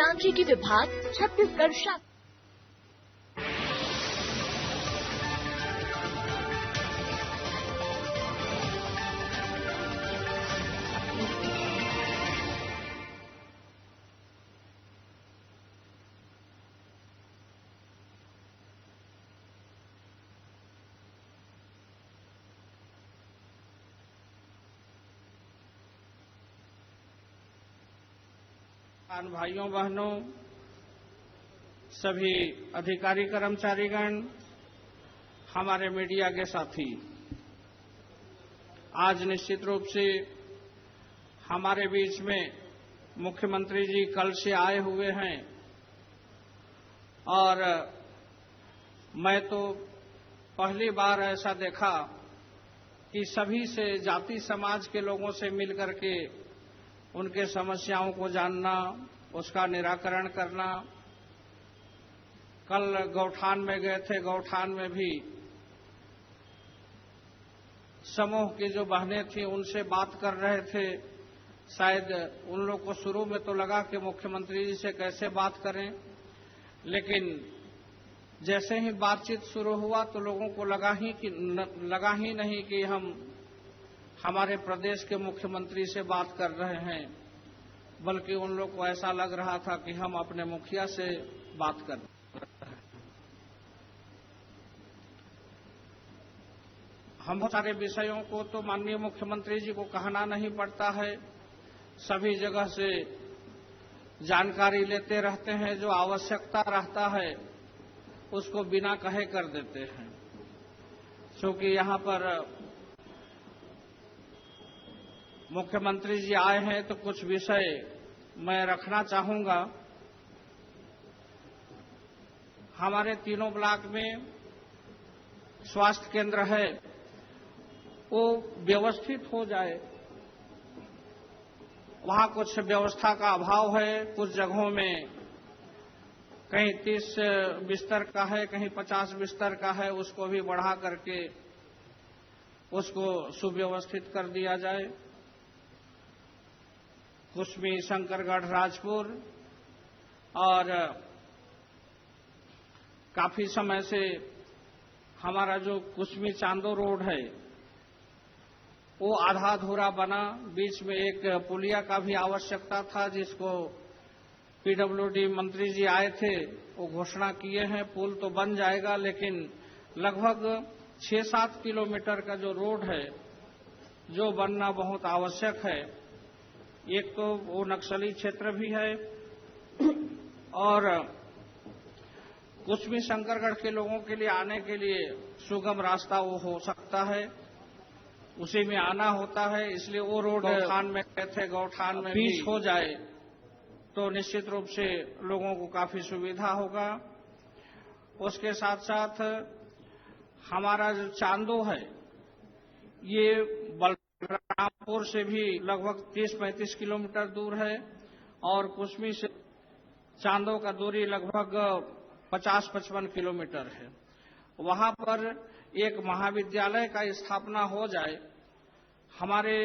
अभियांत्रिकी विभाग, छत्तीसगढ़ शासन। भाइयों बहनों, सभी अधिकारी कर्मचारीगण, हमारे मीडिया के साथी, आज निश्चित रूप से हमारे बीच में मुख्यमंत्री जी कल से आए हुए हैं और मैं तो पहली बार ऐसा देखा कि सभी से, जाति समाज के लोगों से मिलकर के उनके समस्याओं को जानना, उसका निराकरण करना। कल गौठान में गए थे, गौठान में भी समूह की जो बहनें थी उनसे बात कर रहे थे। शायद उन लोग को शुरू में तो लगा कि मुख्यमंत्री जी से कैसे बात करें, लेकिन जैसे ही बातचीत शुरू हुआ तो लोगों को लगा ही नहीं कि हम हमारे प्रदेश के मुख्यमंत्री से बात कर रहे हैं, बल्कि उन लोग को ऐसा लग रहा था कि हम अपने मुखिया से बात कर रहे हैं। हम बहुत सारे विषयों को तो माननीय मुख्यमंत्री जी को कहना नहीं पड़ता है, सभी जगह से जानकारी लेते रहते हैं, जो आवश्यकता रहता है उसको बिना कहे कर देते हैं। क्योंकि यहाँ पर मुख्यमंत्री जी आए हैं तो कुछ विषय मैं रखना चाहूंगा। हमारे तीनों ब्लॉक में स्वास्थ्य केंद्र है, वो व्यवस्थित हो जाए। वहां कुछ व्यवस्था का अभाव है, कुछ जगहों में कहीं 30 बिस्तर का है, कहीं 50 बिस्तर का है, उसको भी बढ़ा करके उसको सुव्यवस्थित कर दिया जाए। कुसमी, शंकरगढ़, राजपुर और काफी समय से हमारा जो कुसमी चांदो रोड है वो आधा अधूरा बना। बीच में एक पुलिया का भी आवश्यकता था, जिसको पीडब्ल्यूडी मंत्री जी आए थे, वो घोषणा किए हैं पुल तो बन जाएगा, लेकिन लगभग 6-7 किलोमीटर का जो रोड है जो बनना बहुत आवश्यक है। एक तो वो नक्सली क्षेत्र भी है और कुसमी शंकरगढ़ के लोगों के लिए आने के लिए सुगम रास्ता वो हो सकता है, उसी में आना होता है। इसलिए वो रोड गौठान में गए थे, गौठान में बीच हो जाए तो निश्चित रूप से लोगों को काफी सुविधा होगा। उसके साथ साथ हमारा जो चांदो है ये बलरामपुर से भी लगभग 30-35 किलोमीटर दूर है और कुसमी से चांदो का दूरी लगभग 50-55 किलोमीटर है। वहां पर एक महाविद्यालय का स्थापना हो जाए। हमारे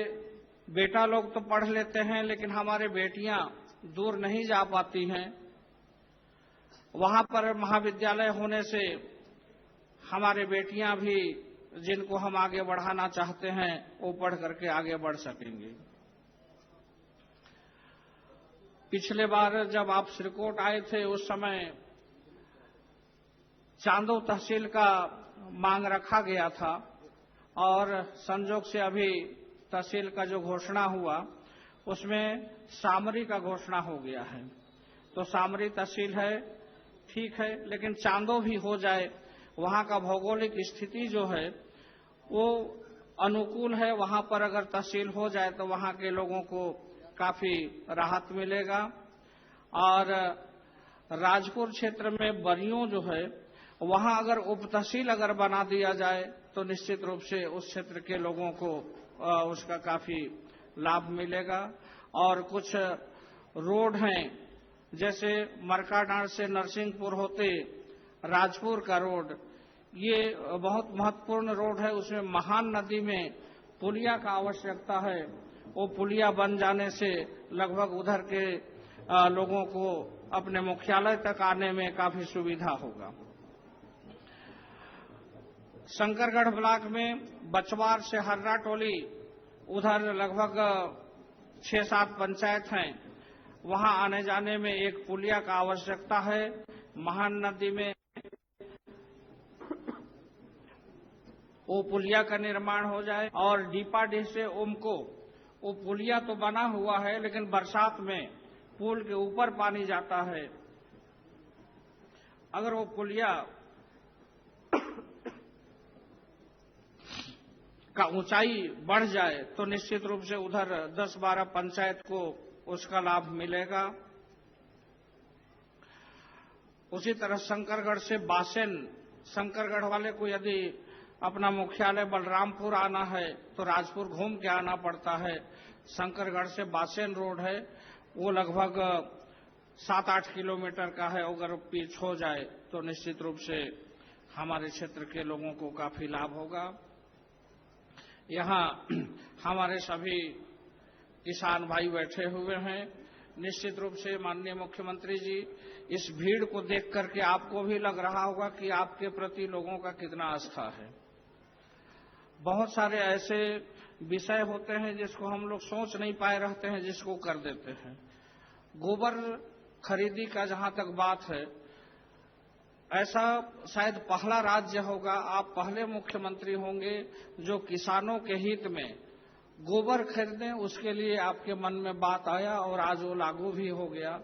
बेटा लोग तो पढ़ लेते हैं, लेकिन हमारे बेटियां दूर नहीं जा पाती हैं। वहां पर महाविद्यालय होने से हमारे बेटियां भी, जिनको हम आगे बढ़ाना चाहते हैं, वो पढ़ करके आगे बढ़ सकेंगे। पिछले बार जब आप श्रीकोट आए थे उस समय चांदो तहसील का मांग रखा गया था और संजोग से अभी तहसील का जो घोषणा हुआ उसमें सामरी का घोषणा हो गया है। तो सामरी तहसील है, ठीक है, लेकिन चांदो भी हो जाए। वहां का भौगोलिक स्थिति जो है वो अनुकूल है, वहां पर अगर तहसील हो जाए तो वहां के लोगों को काफी राहत मिलेगा। और राजपुर क्षेत्र में बरियों जो है वहां अगर उप तहसील अगर बना दिया जाए तो निश्चित रूप से उस क्षेत्र के लोगों को उसका काफी लाभ मिलेगा। और कुछ रोड हैं, जैसे मरकाडांड से नरसिंहपुर होते राजपुर का रोड, ये बहुत महत्वपूर्ण रोड है। उसमें महान नदी में पुलिया का आवश्यकता है। वो पुलिया बन जाने से लगभग उधर के लोगों को अपने मुख्यालय तक आने में काफी सुविधा होगा। शंकरगढ़ ब्लॉक में बचवार से हर्रा टोली, उधर लगभग 6-7 पंचायत हैं, वहां आने जाने में एक पुलिया का आवश्यकता है। महान नदी में वो पुलिया का निर्माण हो जाए। और डीपाडीह से उमको वो पुलिया तो बना हुआ है, लेकिन बरसात में पुल के ऊपर पानी जाता है। अगर वो पुलिया का ऊंचाई बढ़ जाए तो निश्चित रूप से उधर 10-12 पंचायत को उसका लाभ मिलेगा। उसी तरह शंकरगढ़ से बासेन, शंकरगढ़ वाले को यदि अपना मुख्यालय बलरामपुर आना है तो राजपुर घूम के आना पड़ता है। शंकरगढ़ से बासेन रोड है, वो लगभग 7-8 किलोमीटर का है। अगर पिच हो जाए तो निश्चित रूप से हमारे क्षेत्र के लोगों को काफी लाभ होगा। यहाँ हमारे सभी किसान भाई बैठे हुए हैं। निश्चित रूप से माननीय मुख्यमंत्री जी, इस भीड़ को देख करके आपको भी लग रहा होगा कि आपके प्रति लोगों का कितना आस्था है। बहुत सारे ऐसे विषय होते हैं जिसको हम लोग सोच नहीं पाए रहते हैं, जिसको कर देते हैं। गोबर खरीदी का जहां तक बात है, ऐसा शायद पहला राज्य होगा, आप पहले मुख्यमंत्री होंगे जो किसानों के हित में गोबर खरीदें, उसके लिए आपके मन में बात आया और आज वो लागू भी हो गया।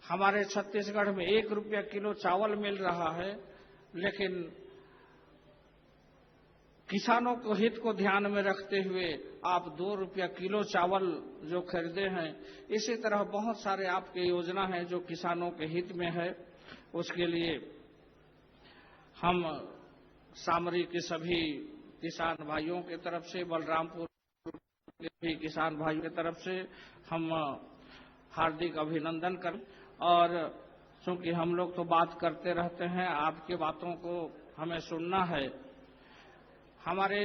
हमारे छत्तीसगढ़ में 1 रुपया किलो चावल मिल रहा है, लेकिन किसानों को हित को ध्यान में रखते हुए आप 2 रुपया किलो चावल जो खरीदे हैं। इसी तरह बहुत सारे आपके योजना हैं जो किसानों के हित में है। उसके लिए हम सामरी के सभी किसान भाइयों की तरफ से, बलरामपुर के भी किसान भाइयों की तरफ से हम हार्दिक अभिनंदन करें। और चूंकि हम लोग तो बात करते रहते हैं, आपकी बातों को हमें सुनना है। हमारे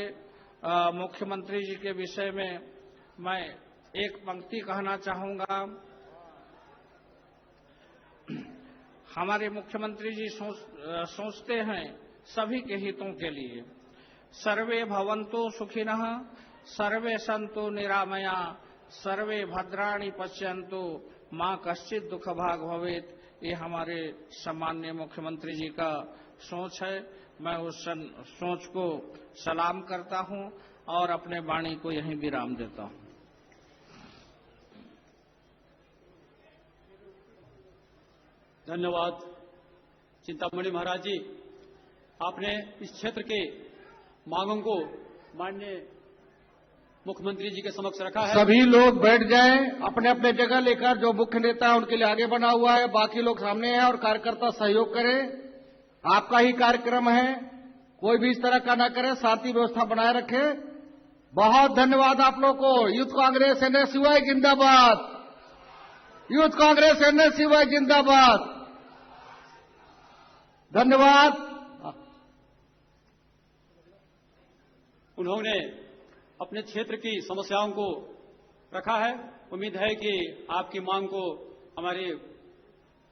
मुख्यमंत्री जी के विषय में मैं एक पंक्ति कहना चाहूंगा। हमारे मुख्यमंत्री जी सोचते हैं सभी के हितों के लिए। सर्वे भवन्तु सुखिनः, सर्वे सन्तु निरामया, सर्वे भद्राणि पश्यन्तु, मां कश्चित् दुख भाग भवेत्। ये हमारे सम्माननीय मुख्यमंत्री जी का सोच है। मैं उस सोच को सलाम करता हूं और अपने वाणी को यहीं विराम देता हूं। धन्यवाद चिंतामणि महाराज जी। आपने इस क्षेत्र के मांगों को माननीय मुख्यमंत्री जी के समक्ष रखा है। सभी लोग बैठ जाएं, अपने अपने जगह लेकर। जो मुख्य नेता है उनके लिए आगे बना हुआ है, बाकी लोग सामने हैं और कार्यकर्ता सहयोग करें। आपका ही कार्यक्रम है, कोई भी इस तरह का ना करे, शांति व्यवस्था बनाए रखे। बहुत धन्यवाद आप लोग को। यूथ कांग्रेस NSUI जिंदाबाद, यूथ कांग्रेस NSUI जिंदाबाद। धन्यवाद। उन्होंने अपने क्षेत्र की समस्याओं को रखा है। उम्मीद है कि आपकी मांग को हमारे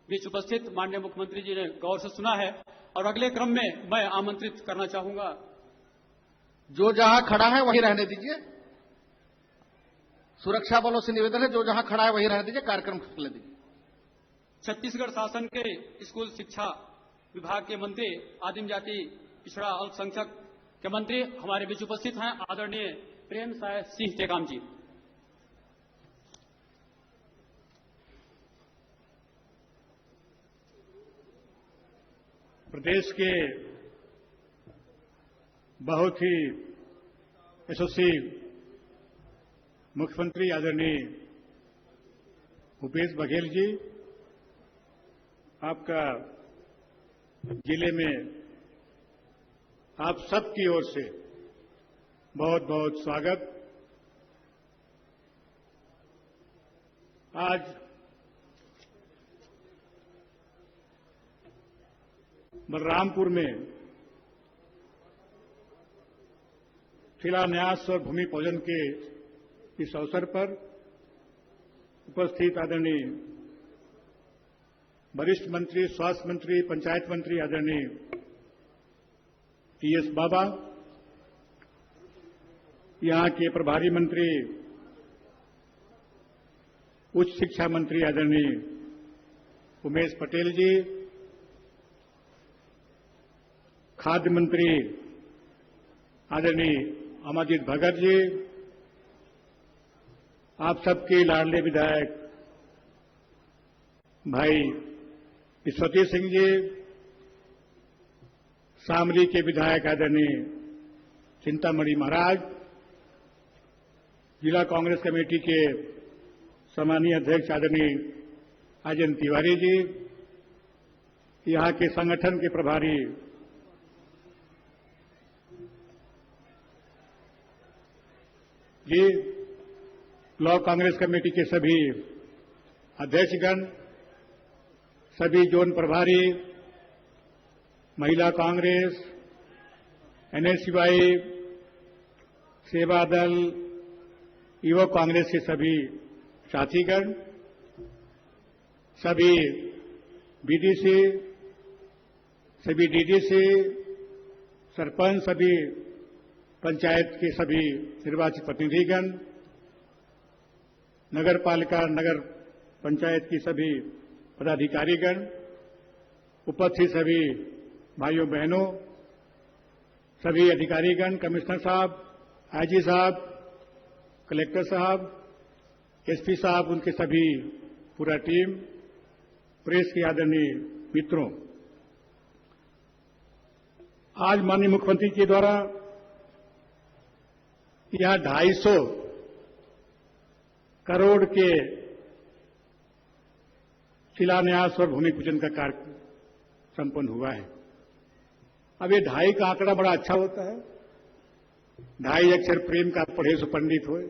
बीच उपस्थित माननीय मुख्यमंत्री जी ने गौर से सुना है। और अगले क्रम में मैं आमंत्रित करना चाहूंगा, जो जहां खड़ा है वहीं रहने दीजिए। सुरक्षा बलों से निवेदन है, जो जहां खड़ा है वहीं रहने दीजिए, कार्यक्रम चलने दीजिए। छत्तीसगढ़ शासन के स्कूल शिक्षा विभाग के मंत्री, आदिम जाति पिछड़ा अल्पसंख्यक के मंत्री हमारे बीच उपस्थित हैं, आदरणीय प्रेम साय सिंह टेकाम जी। प्रदेश के बहुत ही यशस्वी मुख्यमंत्री आदरणीय भूपेश बघेल जी, आपका जिले में आप सबकी ओर से बहुत बहुत स्वागत। आज बलरामपुर में शिलान्यास और भूमि पूजन के इस अवसर पर उपस्थित आदरणीय वरिष्ठ मंत्री, स्वास्थ्य मंत्री, पंचायत मंत्री आदरणीय टीएस बाबा, यहां के प्रभारी मंत्री, उच्च शिक्षा मंत्री आदरणीय उमेश पटेल जी, खाद्य मंत्री आदरणीय अमरजीत भगत जी, आप सबके लाडले विधायक भाई ईश्वती सिंह जी, शामली के विधायक आदरणीय चिंतामणि महाराज, जिला कांग्रेस कमेटी के सम्मानीय अध्यक्ष आदरणीय अजय तिवारी जी, यहां के संगठन के प्रभारी जी, ब्लॉक कांग्रेस कमेटी के सभी अध्यक्षगण, सभी जोन प्रभारी, महिला कांग्रेस, एनएसयूआई, सेवा दल, युवक कांग्रेस के सभी साथीगण, सभी बीडीसी, सभी डीडीसी, सरपंच, सभी पंचायत के सभी निर्वाचित प्रतिनिधिगण, नगर पालिका, नगर पंचायत की सभी पदाधिकारीगण, उपस्थित सभी भाइयों बहनों, सभी अधिकारीगण, कमिश्नर साहब, आईजी साहब, कलेक्टर साहब, एसपी साहब, उनके सभी पूरा टीम, प्रेस के आदरणीय मित्रों, आज माननीय मुख्यमंत्री के द्वारा यहां 250 करोड़ के शिलान्यास और भूमि पूजन का कार्य संपन्न हुआ है। अब ये 2.5 का आंकड़ा बड़ा अच्छा होता है। 2.5 अक्षर प्रेम का पढ़े सो पंडित होए,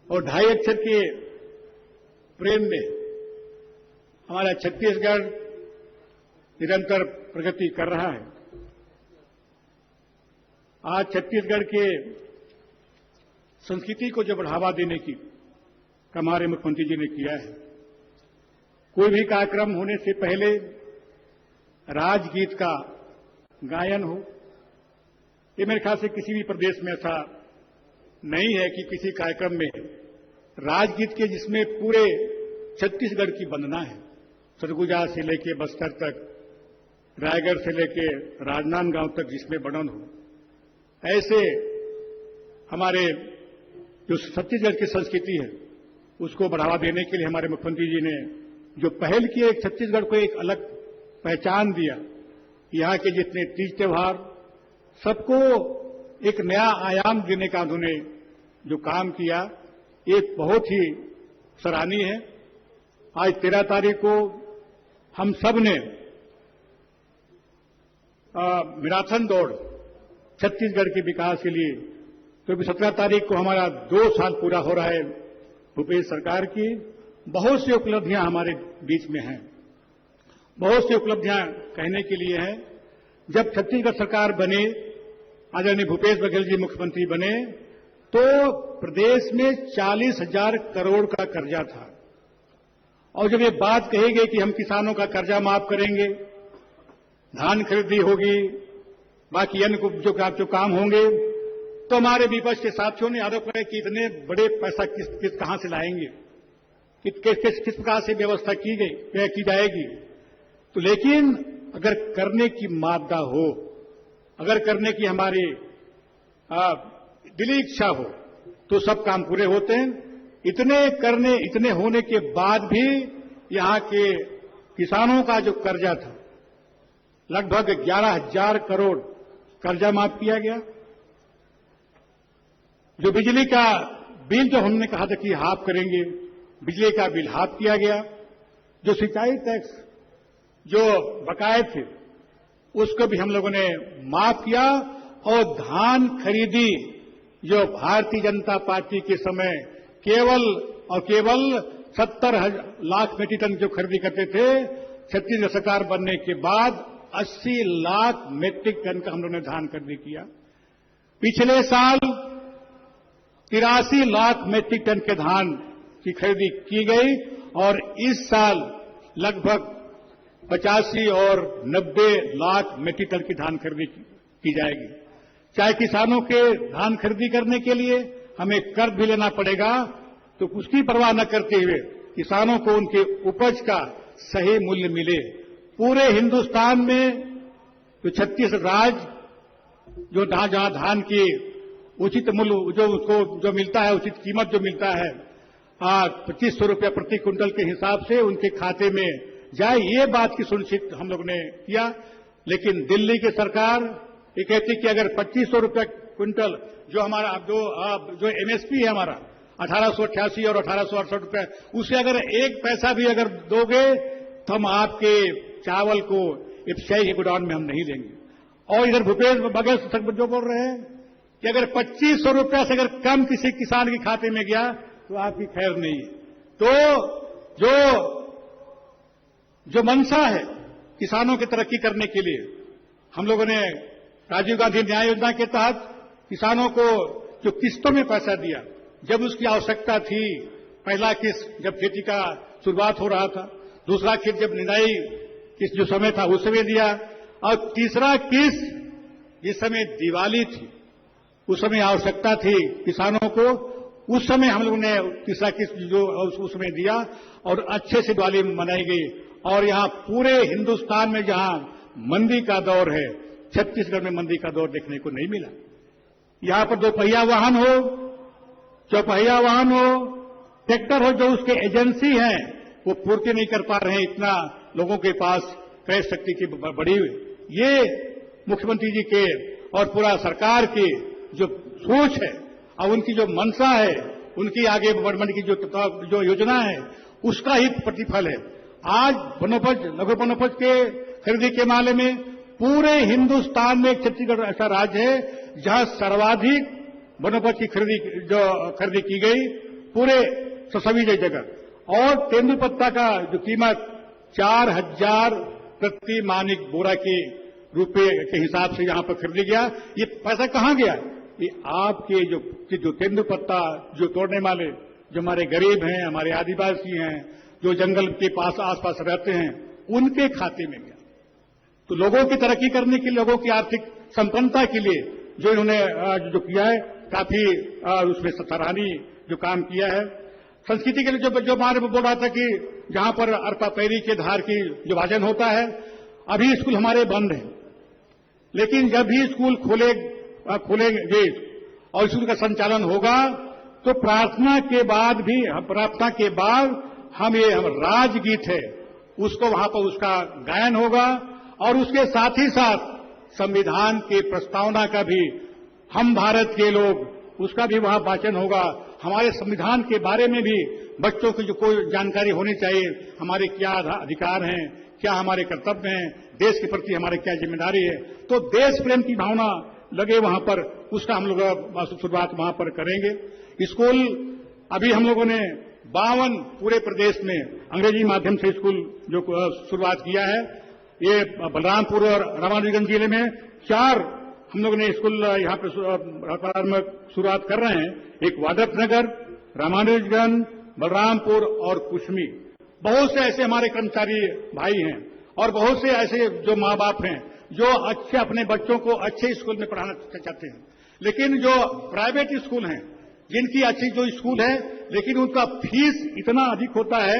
और 2.5 अक्षर के प्रेम में हमारा छत्तीसगढ़ निरंतर प्रगति कर रहा है। आज छत्तीसगढ़ के संस्कृति को जो बढ़ावा देने की काम हमारे मुख्यमंत्री जी ने किया है, कोई भी कार्यक्रम होने से पहले राजगीत का गायन हो, ये मेरे ख्याल से किसी भी प्रदेश में ऐसा नहीं है कि किसी कार्यक्रम में राजगीत के जिसमें पूरे छत्तीसगढ़ की वंदना है, सरगुजा से लेके बस्तर तक, रायगढ़ से लेके राजनांदगांव तक जिसमें वर्णन हो, ऐसे हमारे जो छत्तीसगढ़ की संस्कृति है उसको बढ़ावा देने के लिए हमारे मुख्यमंत्री जी ने जो पहल की, एक छत्तीसगढ़ को एक अलग पहचान दिया। यहां के जितने तीज त्योहार, सबको एक नया आयाम देने का उन्होंने जो काम किया, एक बहुत ही सराहनीय है। आज 13 तारीख को हम सब ने मैराथन दौड़ छत्तीसगढ़ के विकास के लिए, क्योंकि 17 तारीख को हमारा 2 साल पूरा हो रहा है भूपेश सरकार की। बहुत सी उपलब्धियां हमारे बीच में हैं, बहुत सी उपलब्धियां कहने के लिए हैं। जब छत्तीसगढ़ सरकार बने, आदरणीय भूपेश बघेल जी मुख्यमंत्री बने, तो प्रदेश में 40,000 करोड़ का कर्जा था, और जब ये बात कही गई कि हम किसानों का कर्जा माफ करेंगे, धान खरीदी होगी, बाकी अन्य जो काम होंगे, तो हमारे विपक्ष के साथियों ने आरोप लगाया कि इतने बड़े पैसा कहां से लाएंगे, किस प्रकार से व्यवस्था की जाएगी। तो लेकिन अगर करने की मादा हो, अगर करने की हमारी दिली इच्छा हो, तो सब काम पूरे होते हैं। इतने होने के बाद भी यहां के किसानों का जो कर्जा था, लगभग 11,000 करोड़ कर्जा माफ किया गया। जो बिजली का बिल जो हमने कहा था कि हाफ करेंगे, बिजली का बिल हाफ किया गया। जो सिंचाई टैक्स जो बकाये थे, उसको भी हम लोगों ने माफ किया, और धान खरीदी जो भारतीय जनता पार्टी के समय केवल 70 लाख मीट्रिक टन जो खरीदी करते थे, छत्तीसगढ़ सरकार बनने के बाद 80 लाख मीट्रिक टन का हम लोगों ने धान खरीदी किया। पिछले साल 83 लाख मीट्रिक टन के धान की खरीदी की गई, और इस साल लगभग 85 और 90 लाख मेट्रिक टन की धान खरीदी की जाएगी। चाहे किसानों के धान खरीदी करने के लिए हमें कर्ज भी लेना पड़ेगा, तो उसकी परवाह न करते हुए किसानों को उनके उपज का सही मूल्य मिले। पूरे हिंदुस्तान में जो 36 राज्य जो जहां धान की उचित मूल्य जो उसको जो मिलता है, उचित कीमत जो मिलता है 2500 रुपया प्रति क्विंटल के हिसाब से उनके खाते में जाए, ये बात की सुनिश्चित हम लोग ने किया। लेकिन दिल्ली की सरकार ये कहती कि अगर 2500 रुपया क्विंटल जो हमारा जो एमएसपी है हमारा 1888 और 1868 रुपया, उसे अगर एक पैसा भी अगर दोगे तो हम आपके चावल को एफसीआई के गोडाउन में हम नहीं देंगे। और इधर भूपेश बघेल जो बोल रहे हैं कि अगर 2500 रुपया से अगर कम किसी किसान के खाते में गया तो आपकी खैर नहीं है। तो जो मंशा है किसानों की तरक्की करने के लिए हम लोगों ने राजीव गांधी न्याय योजना के तहत किसानों को जो किस्तों में पैसा दिया, जब उसकी आवश्यकता थी, पहला किस्त जब खेती का शुरुआत हो रहा था, दूसरा किस्त जब निदाई किस्त जो समय था उस समय दिया, और तीसरा किस्त जिस समय दिवाली थी उस समय आवश्यकता थी किसानों को, उस समय हम लोगों ने तीसरा किस्त जो उस समय दिया और अच्छे से दिवाली मनाई गई। और यहां पूरे हिंदुस्तान में जहां मंदी का दौर है, छत्तीसगढ़ में मंदी का दौर देखने को नहीं मिला। यहां पर 2 पहिया वाहन हो, चौपहिया वाहन हो, ट्रैक्टर हो, जो उसके एजेंसी हैं वो पूर्ति नहीं कर पा रहे हैं, इतना लोगों के पास क्रय शक्ति की बढ़ी हुई। ये मुख्यमंत्री जी के और पूरा सरकार की जो सोच है और उनकी जो मंशा है, उनकी आगे बढ़ने की जो योजना है, उसका ही प्रतिफल है। आज वनोपज लघु वनोपज के खरीदी के मामले में पूरे हिंदुस्तान में छत्तीसगढ़ ऐसा राज्य है जहां सर्वाधिक वनोपज की खरीदी की गई पूरे सभी जगह। और तेंदुपत्ता का जो कीमत 4000 प्रति मानिक बोरा के रुपए के हिसाब से यहां पर खरीदी गया। ये पैसा कहां गया? ये आपके जो तेंदुपत्ता जो तोड़ने वाले जो हमारे गरीब हैं, हमारे आदिवासी हैं, जो जंगल के पास आसपास रहते हैं, उनके खाते में गया। तो लोगों की तरक्की करने के लिए, लोगों की आर्थिक संपन्नता के लिए जो इन्होंने जो किया है, काफी उसमें सराहनीय जो काम किया है। संस्कृति के लिए जो हमारे बोल रहा था कि जहां पर अरपा पैरी के धार की जो भाजन होता है, अभी स्कूल हमारे बंद हैं, लेकिन जब भी स्कूल खुलेंगे और स्कूल का संचालन होगा तो प्रार्थना के बाद हम राजगीत है उसको वहां पर उसका गायन होगा, और उसके साथ ही साथ संविधान के प्रस्तावना का भी, हम भारत के लोग, उसका भी वहां वाचन होगा। हमारे संविधान के बारे में भी बच्चों की जो कोई जानकारी होनी चाहिए, हमारे क्या अधिकार हैं, क्या हमारे कर्तव्य हैं, देश के प्रति हमारे क्या जिम्मेदारी है, तो देश प्रेम की भावना लगे वहां पर, उसका हम लोग शुरुआत वहां पर करेंगे। स्कूल अभी हम लोगों ने 52 पूरे प्रदेश में अंग्रेजी माध्यम से स्कूल जो शुरुआत किया है। ये बलरामपुर और रामानुजगंज जिले में 4 हम लोग ने स्कूल यहां पर में शुरुआत कर रहे हैं। एक वादतनगर, रामानुजगंज, बलरामपुर और कुशमी। बहुत से ऐसे हमारे कर्मचारी भाई हैं और बहुत से ऐसे जो माँ बाप हैं जो अच्छे अपने बच्चों को अच्छे स्कूल में पढ़ाना चाहते हैं, लेकिन जो प्राइवेट स्कूल हैं, जिनकी अच्छी जो स्कूल है, लेकिन उनका फीस इतना अधिक होता है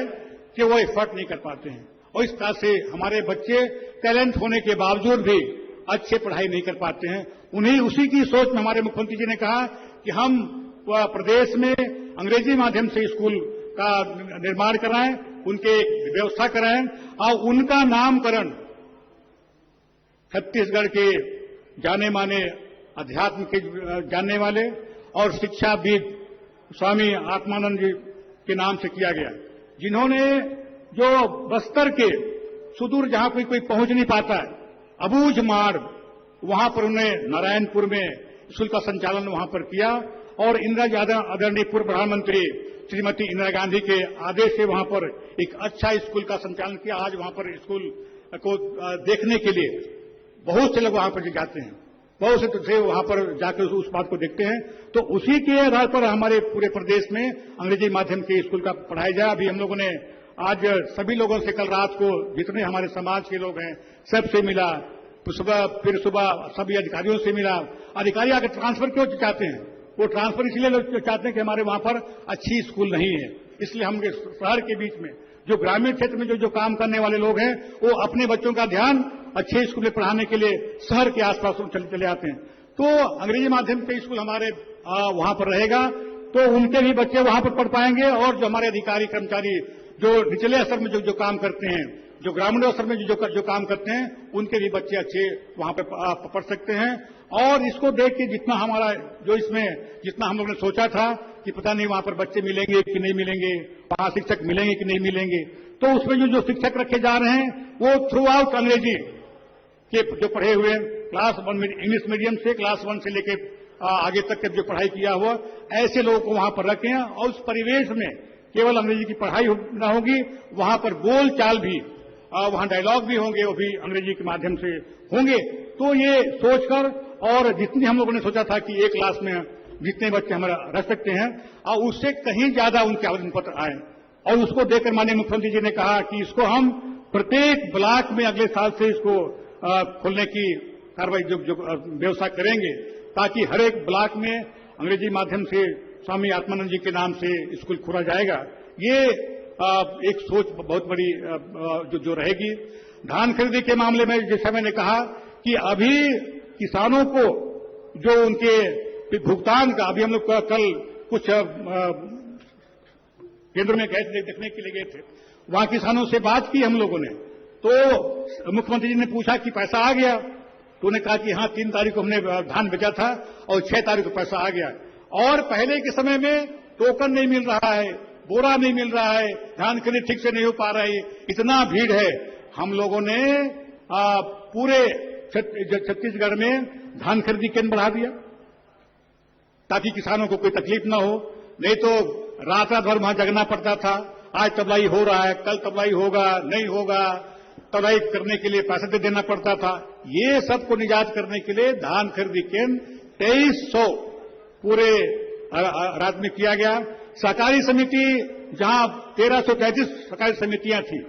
कि वो एफर्ट नहीं कर पाते हैं, और इस तरह से हमारे बच्चे टैलेंट होने के बावजूद भी अच्छे पढ़ाई नहीं कर पाते हैं। उसी की सोच में हमारे मुख्यमंत्री जी ने कहा कि हम प्रदेश में अंग्रेजी माध्यम से स्कूल का निर्माण कराएं, उनके व्यवस्था कराएं, और उनका नामकरण छत्तीसगढ़ के जाने माने अध्यात्म के जानने वाले और शिक्षाविद स्वामी आत्मानंद जी के नाम से किया गया, जिन्होंने जो बस्तर के सुदूर जहां कोई पहुंच नहीं पाता है, अबूझ मार्ग, वहां पर उन्होंने नारायणपुर में स्कूल का संचालन वहां पर किया, और आदरणीय पूर्व प्रधानमंत्री श्रीमती इंदिरा गांधी के आदेश से वहां पर एक अच्छा स्कूल का संचालन किया। आज वहां पर स्कूल को देखने के लिए बहुत से लोग वहां पर जाते हैं, बहुत से वहां पर जाकर उस बात को देखते हैं। तो उसी के आधार पर हमारे पूरे प्रदेश में अंग्रेजी माध्यम के स्कूल का पढ़ाया जाए। अभी हम लोगों ने आज सभी लोगों से कल रात को जितने हमारे समाज के लोग हैं सबसे मिला, फिर सुबह सभी अधिकारियों से मिला। अधिकारी आगे ट्रांसफर क्यों चाहते हैं? वो ट्रांसफर इसलिए लोग चाहते हैं कि हमारे वहां पर अच्छी स्कूल नहीं है, इसलिए हम शहर के बीच में जो ग्रामीण क्षेत्र में जो काम करने वाले लोग हैं वो अपने बच्चों का ध्यान अच्छे स्कूल में पढ़ाने के लिए शहर के आसपास चले आते हैं। तो अंग्रेजी माध्यम के स्कूल हमारे वहां पर रहेगा तो उनके भी बच्चे वहां पर पढ़ पाएंगे और जो हमारे अधिकारी कर्मचारी जो निचले स्तर में जो काम करते हैं, जो ग्रामीण स्तर में जो काम करते हैं, उनके भी बच्चे अच्छे वहां पर पढ़ सकते हैं। और इसको देख के जितना हमारा जो इसमें जितना हम लोगों ने सोचा था कि पता नहीं वहां पर बच्चे मिलेंगे कि नहीं मिलेंगे, वहां शिक्षक मिलेंगे कि नहीं मिलेंगे, तो उसमें जो शिक्षक रखे जा रहे हैं वो थ्रू आउट अंग्रेजी के जो पढ़े हुए क्लास 1 में इंग्लिश मीडियम से क्लास 1 से लेकर आगे तक के जो पढ़ाई किया हुआ ऐसे लोगों को वहां पर रखें और उस परिवेश में केवल अंग्रेजी की पढ़ाई न होगी, वहां पर बोल चाल भी वहां डायलॉग भी होंगे, वो भी अंग्रेजी के माध्यम से होंगे। तो ये सोचकर और जितनी हम लोगों ने सोचा था कि एक क्लास में जितने बच्चे हमारा रख सकते हैं और उससे कहीं ज्यादा उनके आवेदन पत्र आए और उसको देखकर माननीय मुख्यमंत्री जी ने कहा कि इसको हम प्रत्येक ब्लॉक में अगले साल से इसको खोलने की कार्रवाई जो व्यवस्था करेंगे ताकि हर एक ब्लॉक में अंग्रेजी माध्यम से स्वामी आत्मानंद जी के नाम से स्कूल खोला जाएगा। ये एक सोच बहुत बड़ी जो रहेगी। धान खरीदी के मामले में जैसा मैंने कहा कि अभी किसानों को जो उनके भुगतान का अभी हम लोग कल कुछ केंद्र में गए देखने के लिए गए थे, वहां किसानों से बात की हम लोगों ने, तो मुख्यमंत्री जी ने पूछा कि पैसा आ गया, तो उन्होंने कहा कि हाँ 3 तारीख को हमने धान बेचा था और 6 तारीख को पैसा आ गया। और पहले के समय में टोकन नहीं मिल रहा है, बोरा नहीं मिल रहा है, धान खरीद ठीक से नहीं हो पा रही, इतना भीड़ है। हम लोगों ने पूरे छत्तीसगढ़ में धान खरीदी केंद्र बढ़ा दिया ताकि किसानों को कोई तकलीफ न हो, नहीं तो रात भर वहां जगना पड़ता था। आज तबलाई हो रहा है, कल तबलाई होगा नहीं होगा, तबलाई करने के लिए पैसा दे देना पड़ता था। ये सबको निजात करने के लिए धान खरीदी केंद्र 2300 पूरे राज्य में किया गया। सहकारी समिति जहां 1333 सहकारी समितियां थी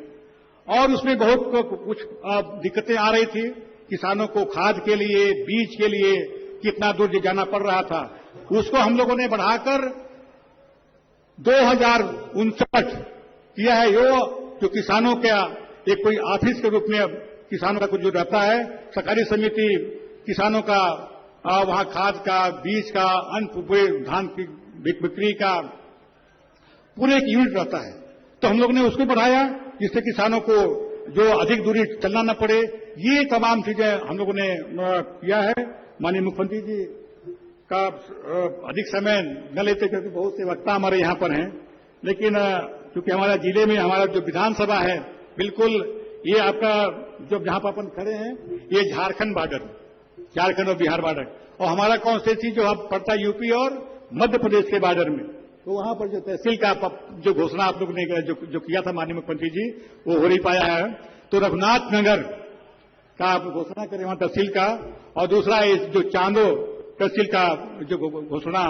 और उसमें बहुत कुछ दिक्कतें आ रही थी, किसानों को खाद के लिए बीज के लिए कितना दूर जाना पड़ रहा था, उसको हम लोगों ने बढ़ाकर 2059 किया है। जो किसानों का एक कोई ऑफिस के रूप में अब किसानों का कुछ जो रहता है, सहकारी समिति किसानों का वहां खाद का बीज का पूरे धान की बिक्री का पूरे एक यूनिट रहता है, तो हम लोग ने उसको बढ़ाया जिससे किसानों को जो अधिक दूरी चलना न पड़े। ये तमाम चीजें हम लोगों ने किया है। माननीय मुख्यमंत्री जी का अधिक समय न लेते क्योंकि बहुत से वक्ता हमारे यहां पर हैं, लेकिन क्योंकि हमारा जिले में हमारा जो विधानसभा है बिल्कुल ये आपका जो जहां पर अपन खड़े हैं ये झारखंड बॉर्डर, झारखंड और बिहार बॉर्डर, और हमारा कॉन्स्टिट्यूंसी जो अब पड़ता है यूपी और मध्य प्रदेश के बॉर्डर में, तो वहां पर जो तहसील का जो घोषणा आप लोग ने जो किया था माननीय मुख्यमंत्री जी वो हो नहीं पाया है। तो रघुनाथ नगर का आप घोषणा करें वहां तहसील का, और दूसरा जो चांदो तहसील का जो घोषणा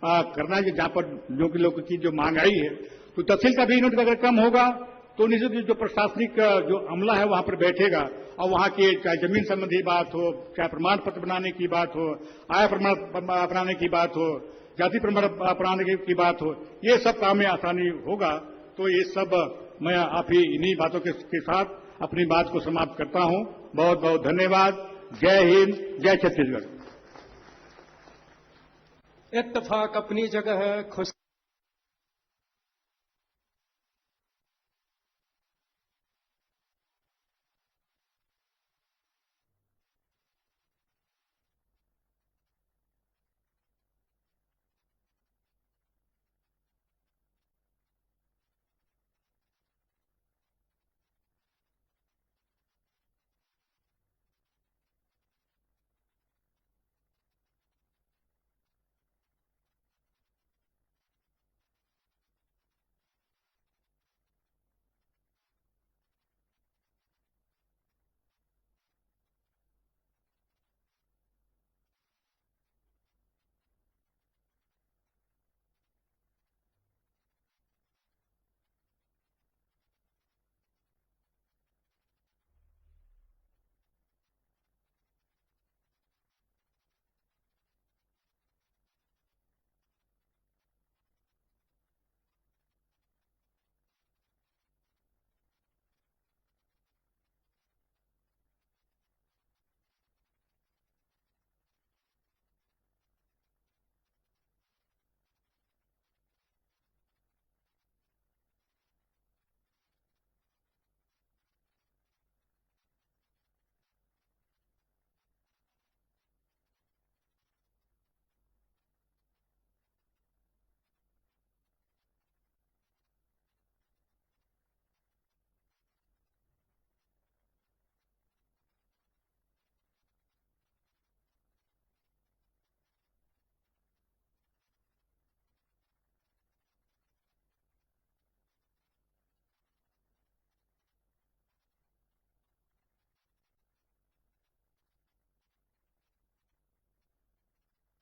करना है जहां पर लोगों की जो महंगाई है, तो तहसील का भी यूनिट अगर कम होगा तो निश्चित जो प्रशासनिक जो अमला है वहां पर बैठेगा और वहां की चाहे जमीन संबंधी बात हो, चाहे प्रमाण पत्र बनाने की बात हो, आय प्रमाण बनाने की बात हो, जाति प्रमाण बनाने की बात हो, ये सब काम में आसानी होगा। तो ये सब मैं आप ही इन्हीं बातों के साथ अपनी बात को समाप्त करता हूं। बहुत बहुत धन्यवाद। जय हिंद, जय छत्तीसगढ़। इत्तेफाक अपनी जगह है, खुश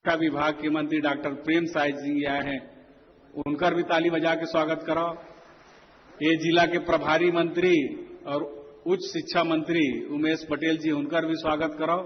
शिक्षा विभाग के मंत्री डॉक्टर प्रेम साय जी आए हैं, उनका भी ताली बजा के स्वागत करो। ये जिला के प्रभारी मंत्री और उच्च शिक्षा मंत्री उमेश पटेल जी, उनका भी स्वागत करो।